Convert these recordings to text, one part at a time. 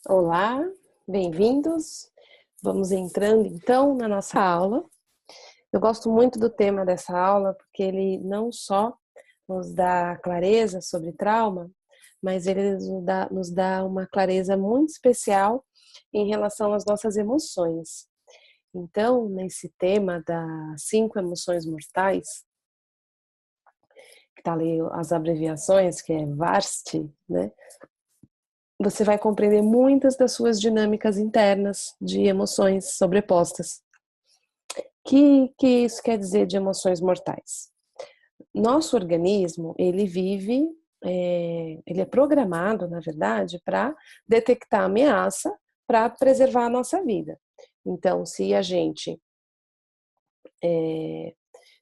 Olá, bem-vindos. Vamos entrando então na nossa aula. Eu gosto muito do tema dessa aula porque ele não só nos dá clareza sobre trauma, mas ele nos dá uma clareza muito especial em relação às nossas emoções. Então, nesse tema das 5 emoções mortais, que está ali as abreviações, que é VARST, né? Você vai compreender muitas das suas dinâmicas internas de emoções sobrepostas. Que isso quer dizer de emoções mortais? Nosso organismo, ele vive, ele é programado, na verdade, para detectar ameaça, para preservar a nossa vida. Então, se a gente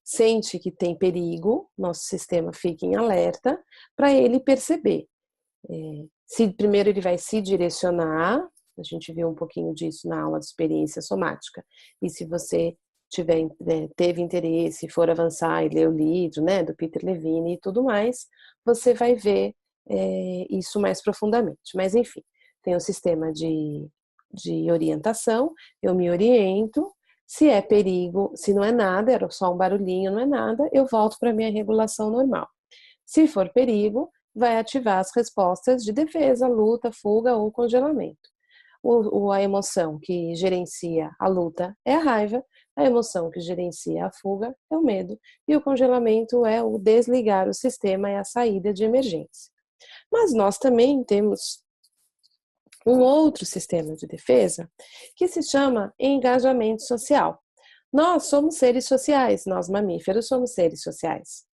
sente que tem perigo, nosso sistema fica em alerta para ele perceber. Se primeiro ele vai se direcionar, a gente viu um pouquinho disso na aula de experiência somática, e se você teve interesse, for avançar e ler o livro, né, do Peter Levine e tudo mais, você vai ver isso mais profundamente. Mas enfim, tem o sistema de orientação, eu me oriento, se é perigo, se não é nada, era só um barulhinho, não é nada, eu volto para a minha regulação normal. Se for perigo, vai ativar as respostas de defesa, luta, fuga ou congelamento. A emoção que gerencia a luta é a raiva, a emoção que gerencia a fuga é o medo, e o congelamento é o desligar o sistema, é a saída de emergência. Mas nós também temos um outro sistema de defesa que se chama engajamento social. Nós somos seres sociais, nós mamíferos somos seres sociais.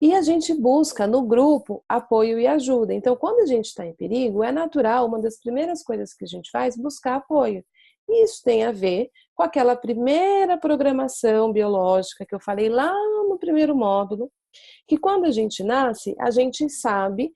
E a gente busca no grupo apoio e ajuda. Então, quando a gente está em perigo, é natural, uma das primeiras coisas que a gente faz, buscar apoio. E isso tem a ver com aquela primeira programação biológica que eu falei lá no primeiro módulo, que quando a gente nasce, a gente sabe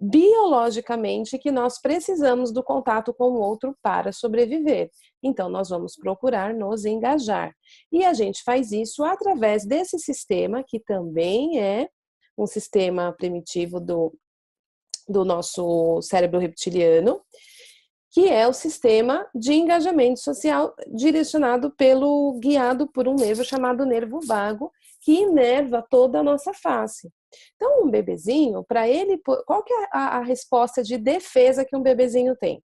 biologicamente que nós precisamos do contato com o outro para sobreviver. Então, nós vamos procurar nos engajar. E a gente faz isso através desse sistema, que também é um sistema primitivo do nosso cérebro reptiliano, que é o sistema de engajamento social guiado por um nervo chamado nervo vago, que inerva toda a nossa face. Então, um bebezinho, para ele, qual que é a resposta de defesa que um bebezinho tem?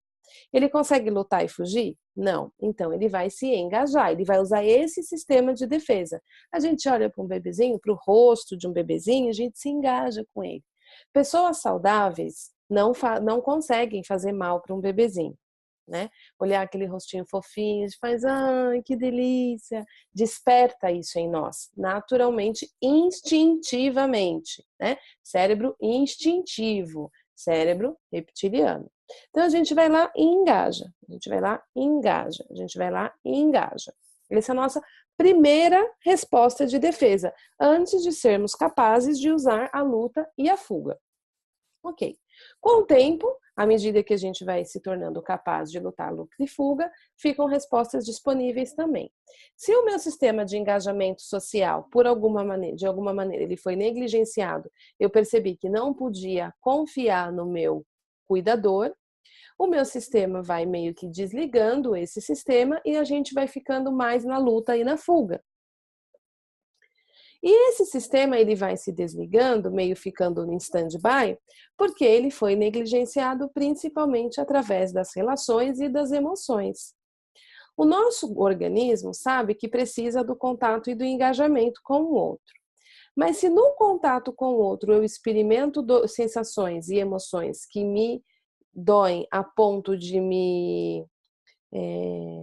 Ele consegue lutar e fugir? Não. Então, ele vai se engajar, ele vai usar esse sistema de defesa. A gente olha para um bebezinho, para o rosto de um bebezinho, a gente se engaja com ele. Pessoas saudáveis não conseguem fazer mal para um bebezinho, né? Olhar aquele rostinho fofinho, a gente faz, ai, que delícia, desperta isso em nós, naturalmente, instintivamente, né? Cérebro instintivo, cérebro reptiliano. Então a gente vai lá e engaja, a gente vai lá e engaja, a gente vai lá e engaja. Essa é a nossa primeira resposta de defesa, antes de sermos capazes de usar a luta e a fuga. Ok. Com o tempo, à medida que a gente vai se tornando capaz de lutar, luta e fuga, ficam respostas disponíveis também. Se o meu sistema de engajamento social, de alguma maneira, ele foi negligenciado, eu percebi que não podia confiar no meu cuidador, o meu sistema vai meio que desligando esse sistema e a gente vai ficando mais na luta e na fuga. E esse sistema ele vai se desligando, meio ficando em stand-by, porque ele foi negligenciado principalmente através das relações e das emoções. O nosso organismo sabe que precisa do contato e do engajamento com o outro. Mas se no contato com o outro eu experimento sensações e emoções que me doem a ponto de me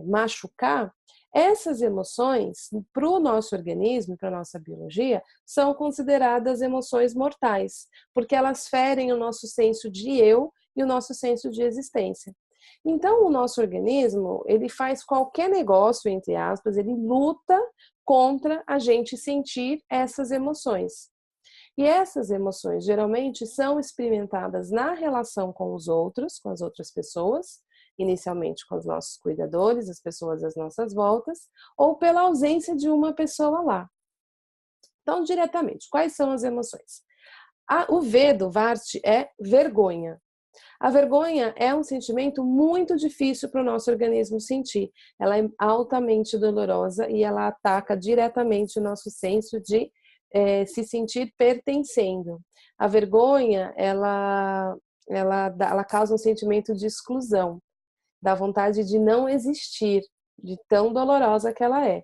machucar, essas emoções, para o nosso organismo, para a nossa biologia, são consideradas emoções mortais, porque elas ferem o nosso senso de eu e o nosso senso de existência. Então, o nosso organismo, ele faz qualquer negócio, entre aspas, ele luta contra a gente sentir essas emoções. E essas emoções, geralmente, são experimentadas na relação com os outros, com as outras pessoas, inicialmente com os nossos cuidadores, as pessoas às nossas voltas, ou pela ausência de uma pessoa lá. Então, diretamente, quais são as emoções? O V do VARST é vergonha. A vergonha é um sentimento muito difícil para o nosso organismo sentir. Ela é altamente dolorosa e ela ataca diretamente o nosso senso de se sentir pertencendo. A vergonha, ela causa um sentimento de exclusão, da vontade de não existir, de tão dolorosa que ela é.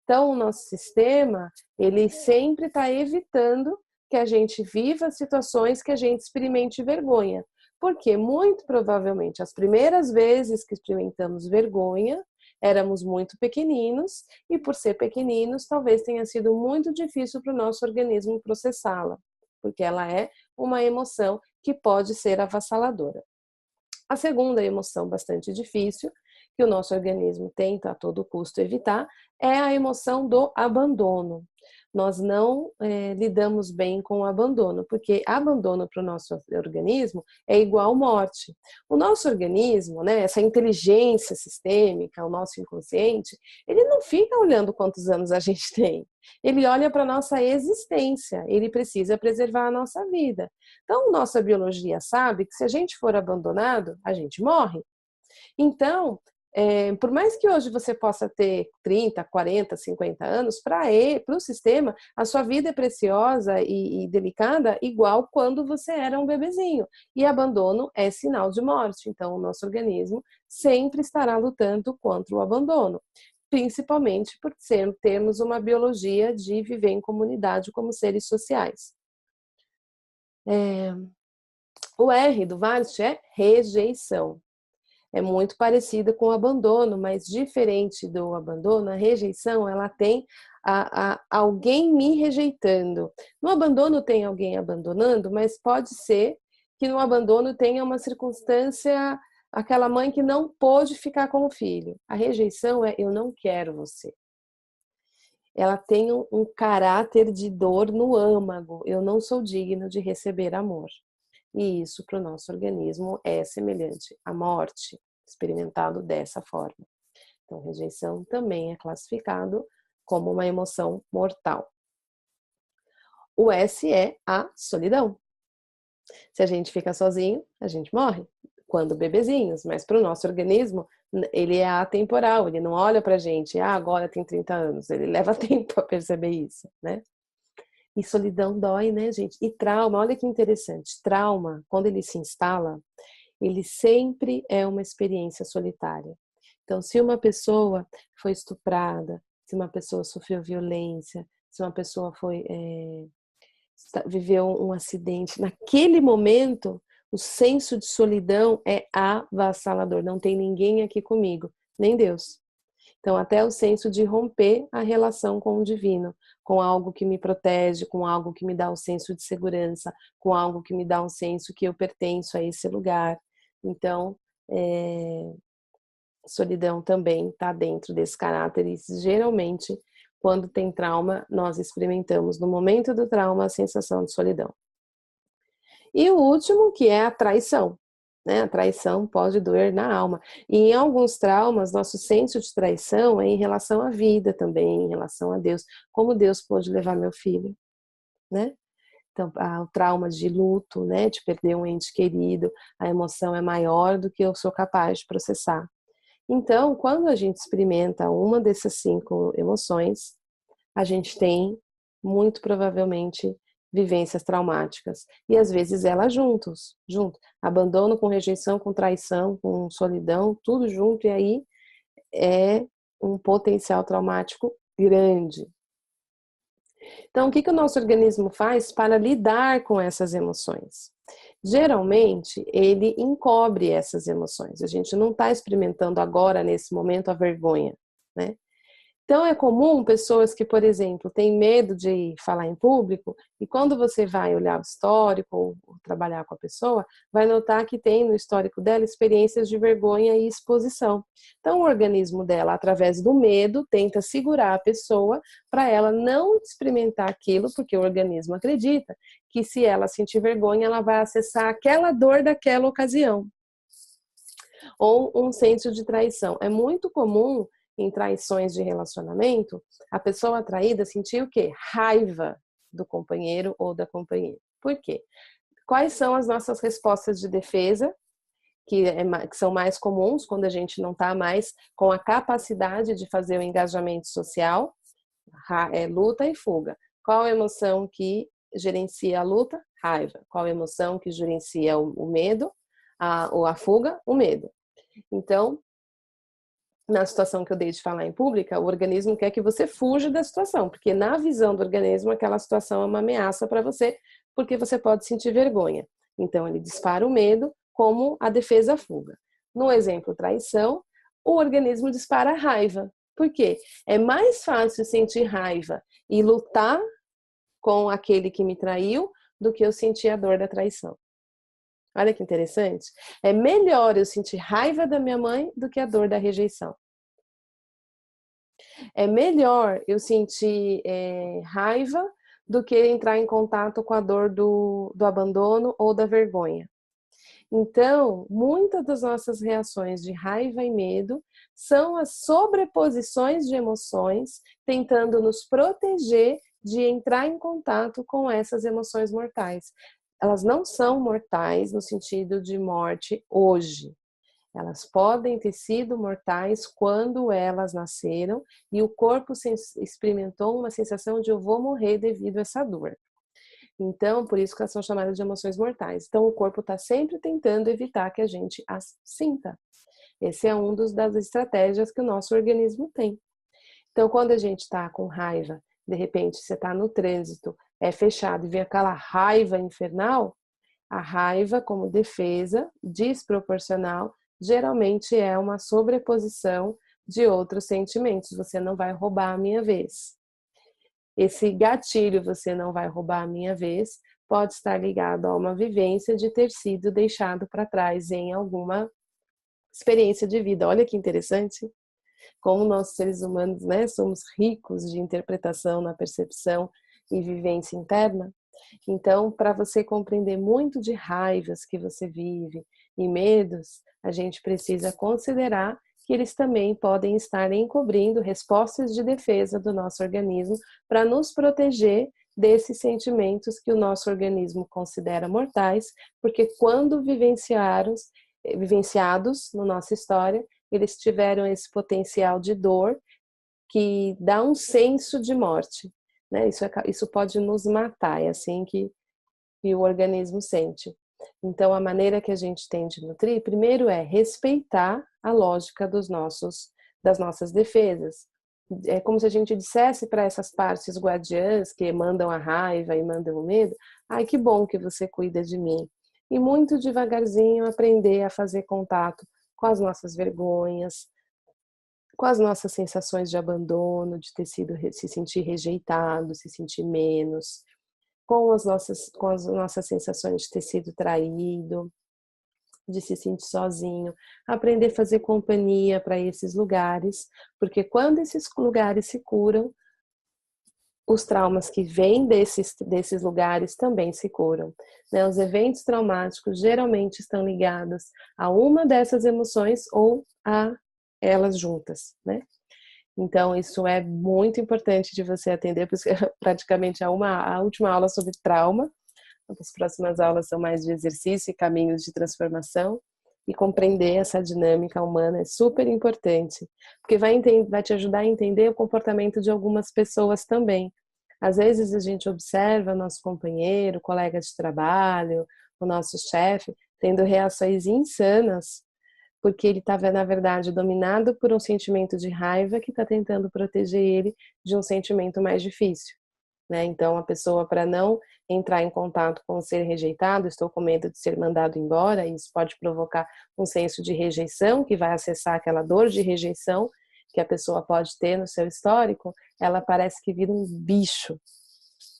Então, o nosso sistema, ele sempre está evitando que a gente viva situações que a gente experimente vergonha. Porque, muito provavelmente, as primeiras vezes que experimentamos vergonha, éramos muito pequeninos e, por ser pequeninos, talvez tenha sido muito difícil para o nosso organismo processá-la, porque ela é uma emoção que pode ser avassaladora. A segunda emoção bastante difícil, que o nosso organismo tenta a todo custo evitar, é a emoção do abandono. Nós não lidamos bem com o abandono, porque abandono para o nosso organismo é igual morte. O nosso organismo, né, essa inteligência sistêmica, o nosso inconsciente, ele não fica olhando quantos anos a gente tem. Ele olha para a nossa existência, ele precisa preservar a nossa vida. Então, nossa biologia sabe que se a gente for abandonado, a gente morre. Então, por mais que hoje você possa ter 30, 40, 50 anos, para o sistema, a sua vida é preciosa e delicada igual quando você era um bebezinho. E abandono é sinal de morte. Então, o nosso organismo sempre estará lutando contra o abandono, principalmente por termos uma biologia de viver em comunidade como seres sociais. O R do VARST é rejeição. É muito parecida com o abandono, mas diferente do abandono, a rejeição, ela tem alguém me rejeitando. No abandono tem alguém abandonando, mas pode ser que no abandono tenha uma circunstância, aquela mãe que não pôde ficar com o filho. A rejeição é eu não quero você. Ela tem um caráter de dor no âmago. Eu não sou digno de receber amor. E isso para o nosso organismo é semelhante à morte, experimentado dessa forma. Então, rejeição também é classificado como uma emoção mortal. O S é a solidão. Se a gente fica sozinho, a gente morre. Quando bebezinhos, mas para o nosso organismo, ele é atemporal, ele não olha para a gente, agora tem 30 anos, ele leva tempo a perceber isso, né? E solidão dói, né, gente? E trauma, olha que interessante, trauma, quando ele se instala, ele sempre é uma experiência solitária. Então, se uma pessoa foi estuprada, se uma pessoa sofreu violência, se uma pessoa viveu um acidente, naquele momento, o senso de solidão é avassalador. Não tem ninguém aqui comigo, nem Deus. Então, até o senso de romper a relação com o divino, com algo que me protege, com algo que me dá um senso de segurança, com algo que me dá um senso que eu pertenço a esse lugar. Então, solidão também está dentro desse caráter e geralmente, quando tem trauma, nós experimentamos no momento do trauma a sensação de solidão. E o último, que é a traição. Né? A traição pode doer na alma. E em alguns traumas, nosso senso de traição é em relação à vida também, em relação a Deus. Como Deus pôde levar meu filho? Né? Então, o trauma de luto, né? De perder um ente querido, a emoção é maior do que eu sou capaz de processar. Então, quando a gente experimenta uma dessas 5 emoções, a gente tem, muito provavelmente, vivências traumáticas. E às vezes elas junto. Abandono com rejeição, com traição, com solidão, tudo junto. E aí é um potencial traumático grande. Então, o que o nosso organismo faz para lidar com essas emoções? Geralmente, ele encobre essas emoções. A gente não está experimentando agora, nesse momento, a vergonha, né? Então, é comum pessoas que, por exemplo, têm medo de falar em público e quando você vai olhar o histórico ou trabalhar com a pessoa, vai notar que tem no histórico dela experiências de vergonha e exposição. Então, o organismo dela, através do medo, tenta segurar a pessoa para ela não experimentar aquilo, porque o organismo acredita que se ela sentir vergonha, ela vai acessar aquela dor daquela ocasião. Ou um senso de traição. É muito comum em traições de relacionamento, a pessoa traída sentir o quê? Raiva do companheiro ou da companheira. Por quê? quais são as nossas respostas de defesa, que são mais comuns quando a gente não está mais com a capacidade de fazer o engajamento social, luta e fuga. Qual a emoção que gerencia a luta? Raiva. Qual a emoção que gerencia o medo? Ou a fuga? O medo. Então, na situação que eu dei de falar em pública, o organismo quer que você fuja da situação, porque na visão do organismo aquela situação é uma ameaça para você, porque você pode sentir vergonha. Então, ele dispara o medo como a defesa-fuga. No exemplo traição, o organismo dispara a raiva. Por quê? É mais fácil sentir raiva e lutar com aquele que me traiu do que eu sentir a dor da traição. Olha que interessante. É melhor eu sentir raiva da minha mãe do que a dor da rejeição. É melhor eu sentir raiva do que entrar em contato com a dor do abandono ou da vergonha. Então, muitas das nossas reações de raiva e medo são as sobreposições de emoções tentando nos proteger de entrar em contato com essas emoções mortais. Elas não são mortais no sentido de morte hoje. Elas podem ter sido mortais quando elas nasceram e o corpo experimentou uma sensação de eu vou morrer devido a essa dor. Então, por isso que elas são chamadas de emoções mortais. Então, o corpo está sempre tentando evitar que a gente as sinta. Esse é um das estratégias que o nosso organismo tem. Então, quando a gente está com raiva, de repente você está no trânsito, é fechado e vem aquela raiva infernal, a raiva como defesa desproporcional geralmente é uma sobreposição de outros sentimentos. Você não vai roubar a minha vez. Esse gatilho, você não vai roubar a minha vez, pode estar ligado a uma vivência de ter sido deixado para trás em alguma experiência de vida. Olha que interessante. Como nós seres humanos, né, somos ricos de interpretação na percepção e vivência interna. Então, para você compreender muito de raivas que você vive e medos, a gente precisa considerar que eles também podem estar encobrindo respostas de defesa do nosso organismo para nos proteger desses sentimentos que o nosso organismo considera mortais, porque quando vivenciados na nossa história, eles tiveram esse potencial de dor que dá um senso de morte. Né? Isso pode nos matar, é assim que o organismo sente. Então, a maneira que a gente tem de nutrir, primeiro é respeitar a lógica das nossas defesas. É como se a gente dissesse para essas partes guardiãs que mandam a raiva e mandam o medo, ai, que bom que você cuida de mim. E muito devagarzinho aprender a fazer contato com as nossas vergonhas, com as nossas sensações de abandono, de se sentir rejeitado, se sentir menos, com as nossas sensações de ter sido traído, de se sentir sozinho, aprender a fazer companhia para esses lugares, porque quando esses lugares se curam, os traumas que vêm desses lugares também se curam. Né? Os eventos traumáticos geralmente estão ligados a uma dessas emoções ou a elas juntas, né? Então, isso é muito importante de você atender, porque praticamente a última aula sobre trauma. As próximas aulas são mais de exercício e caminhos de transformação. E compreender essa dinâmica humana é super importante, porque vai te ajudar a entender o comportamento de algumas pessoas também. Às vezes a gente observa nosso companheiro, colega de trabalho, o nosso chefe, tendo reações insanas, porque ele estava, na verdade, dominado por um sentimento de raiva que está tentando proteger ele de um sentimento mais difícil. Né? Então, a pessoa, para não entrar em contato com o ser rejeitado, estou com medo de ser mandado embora, e isso pode provocar um senso de rejeição, que vai acessar aquela dor de rejeição que a pessoa pode ter no seu histórico, ela parece que vira um bicho,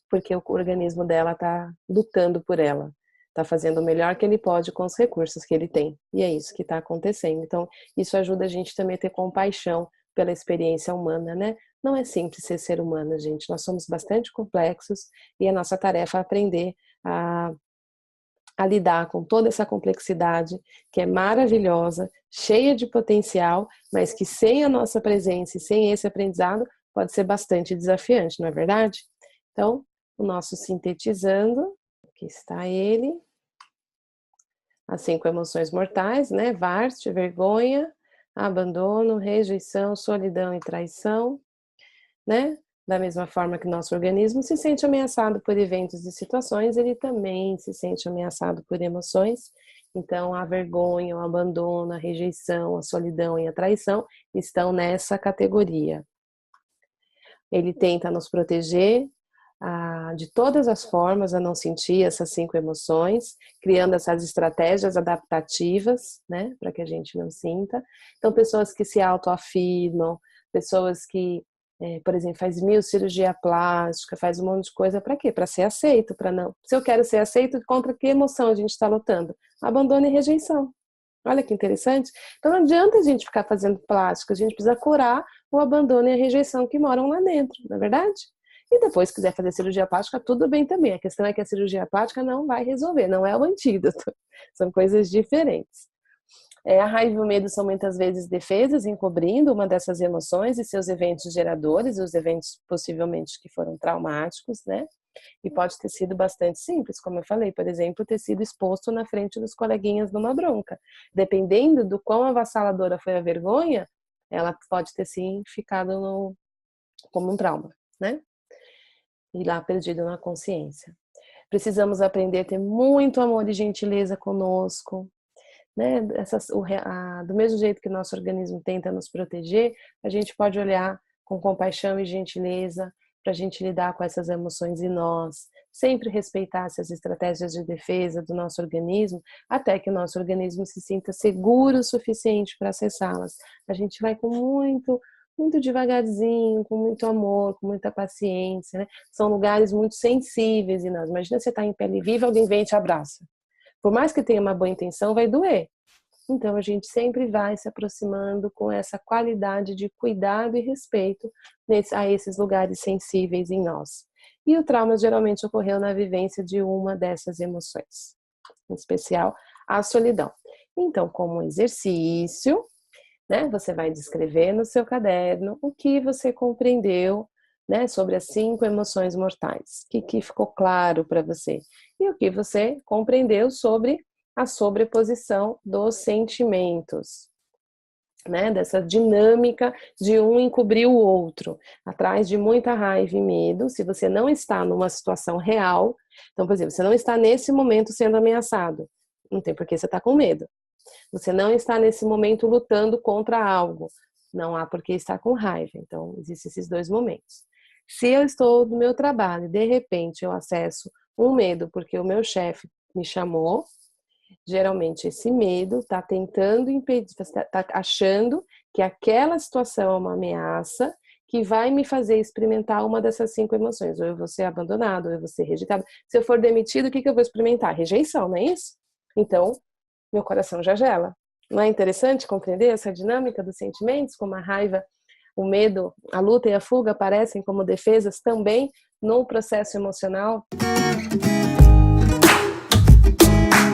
porque o organismo dela está lutando por ela. Está fazendo o melhor que ele pode com os recursos que ele tem. E é isso que está acontecendo. Então, isso ajuda a gente também a ter compaixão pela experiência humana, né? Não é simples ser humano, gente. Nós somos bastante complexos e a nossa tarefa é aprender a lidar com toda essa complexidade que é maravilhosa, cheia de potencial, mas que sem a nossa presença e sem esse aprendizado pode ser bastante desafiante, não é verdade? Então, o nosso sintetizando, aqui está ele. as 5 emoções mortais, né? Varste, vergonha, abandono, rejeição, solidão e traição, né? Da mesma forma que nosso organismo se sente ameaçado por eventos e situações, ele também se sente ameaçado por emoções. Então, a vergonha, o abandono, a rejeição, a solidão e a traição estão nessa categoria. Ele tenta nos proteger de todas as formas a não sentir essas 5 emoções, criando essas estratégias adaptativas, né, para que a gente não sinta. Então, pessoas que se autoafirmam, pessoas que, por exemplo, faz 1000 cirurgia plástica, faz um monte de coisa, para quê? Para ser aceito, para não. Se eu quero ser aceito, contra que emoção a gente está lutando? Abandono e rejeição. Olha que interessante. Então não adianta a gente ficar fazendo plástica, a gente precisa curar o abandono e a rejeição que moram lá dentro, não é verdade? E depois, se quiser fazer cirurgia plástica, tudo bem também. A questão é que a cirurgia plástica não vai resolver, não é o antídoto. São coisas diferentes. A raiva e o medo são muitas vezes defesas, encobrindo uma dessas emoções e seus eventos geradores, os eventos possivelmente que foram traumáticos, né? E pode ter sido bastante simples, como eu falei, por exemplo, ter sido exposto na frente dos coleguinhas numa bronca. Dependendo do quão avassaladora foi a vergonha, ela pode ter sim ficado como um trauma, né? E lá perdido na consciência. Precisamos aprender a ter muito amor e gentileza conosco, né? Do mesmo jeito que o nosso organismo tenta nos proteger, a gente pode olhar com compaixão e gentileza para a gente lidar com essas emoções em nós, sempre respeitar essas estratégias de defesa do nosso organismo, até que o nosso organismo se sinta seguro o suficiente para acessá-las. A gente vai com muito devagarzinho, com muito amor, com muita paciência, né? São lugares muito sensíveis em nós. Imagina você estar em pele viva, alguém vem e te abraça. Por mais que tenha uma boa intenção, vai doer. Então, a gente sempre vai se aproximando com essa qualidade de cuidado e respeito a esses lugares sensíveis em nós. E o trauma geralmente ocorreu na vivência de uma dessas emoções, em especial a solidão. Então, como exercício, né, você vai descrever no seu caderno o que você compreendeu, né, sobre as 5 emoções mortais, o que ficou claro para você, e o que você compreendeu sobre a sobreposição dos sentimentos, né, dessa dinâmica de um encobrir o outro, atrás de muita raiva e medo. Se você não está numa situação real, então, por exemplo, você não está nesse momento sendo ameaçado, não tem por que você estar com medo. Você não está nesse momento lutando contra algo, não há por que estar com raiva. Então, existem esses 2 momentos. Se eu estou no meu trabalho e de repente eu acesso um medo porque o meu chefe me chamou, geralmente esse medo está tentando impedir, está achando que aquela situação é uma ameaça que vai me fazer experimentar uma dessas 5 emoções. Ou eu vou ser abandonado, ou eu vou ser rejeitado. Se eu for demitido, o que eu vou experimentar? Rejeição, não é isso? Então, meu coração já gela. Não é interessante compreender essa dinâmica dos sentimentos, como a raiva, o medo, a luta e a fuga aparecem como defesas também no processo emocional?